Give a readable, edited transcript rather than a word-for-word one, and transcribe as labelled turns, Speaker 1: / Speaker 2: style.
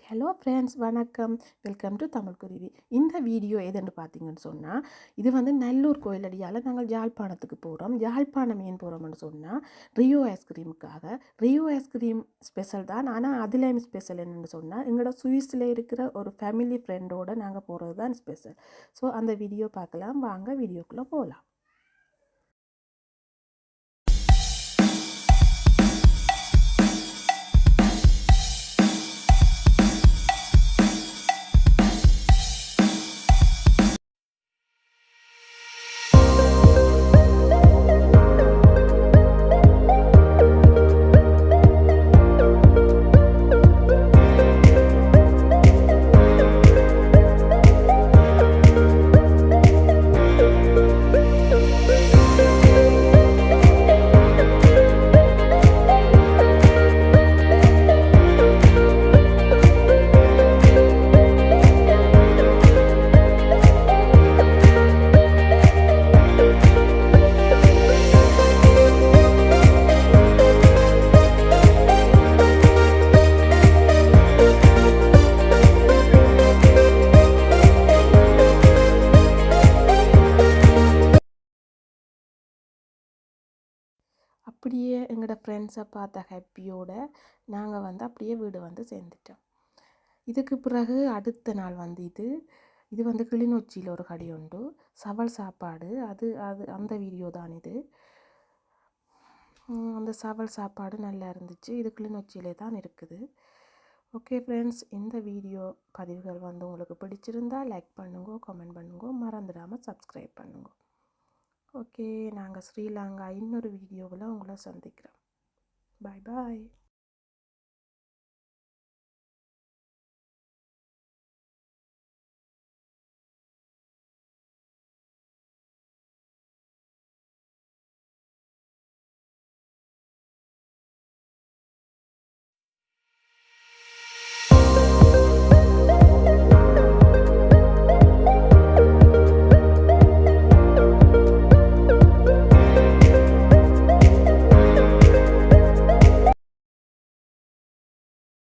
Speaker 1: Hello friends, வணக்கம். Welcome to Tamil குருவி. இந்த வீடியோ எதுன்னு பார்த்தீங்கன்னு சொன்னால், இது வந்து நல்லூர் கோயிலடியால் நாங்கள் யாழ்ப்பாணத்துக்கு போகிறோம். யாழ்ப்பாணம் ஏன் போகிறோம்னு சொன்னால், ரியோ ஐஸ்கிரீமுக்காக. ரியோ ஐஸ்கிரீம் ஸ்பெஷல் தான். ஆனால் அதுலேயும் ஸ்பெஷல் என்னென்னு சொன்னால், எங்களோட சுவிஸில் இருக்கிற ஒரு ஃபேமிலி ஃப்ரெண்டோடு நாங்கள் போகிறது தான் ஸ்பெஷல். ஸோ அந்த வீடியோ பார்க்கலாம். வாங்க வீடியோக்குள்ளே போகலாம். அப்படியே எங்களோட ஃப்ரெண்ட்ஸை பார்த்த ஹாப்பியோடு நாங்கள் வந்து அப்படியே வீடு வந்து சேர்ந்துட்டோம். இதுக்கு பிறகு அடுத்த நாள் வந்து இது வந்து கிளிநொச்சியில் ஒரு கடை உண்டு, சவல் சாப்பாடு. அது அது அந்த வீடியோ தான் இது. அந்த சவல் சாப்பாடு நல்லா இருந்துச்சு. இது கிளிநொச்சியிலே தான் இருக்குது. ஓகே ஃப்ரெண்ட்ஸ், இந்த வீடியோ பதிவுகள் வந்து உங்களுக்கு பிடிச்சிருந்தால் லைக் பண்ணுங்க, கமெண்ட் பண்ணுங்க, மறந்துடாமல் சப்ஸ்கிரைப் பண்ணுங்க. ஓகே, நாங்கள் ஸ்ரீலங்கா இன்னொரு வீடியோவில் உங்களை சந்திக்கிறோம். பாய் பாய்.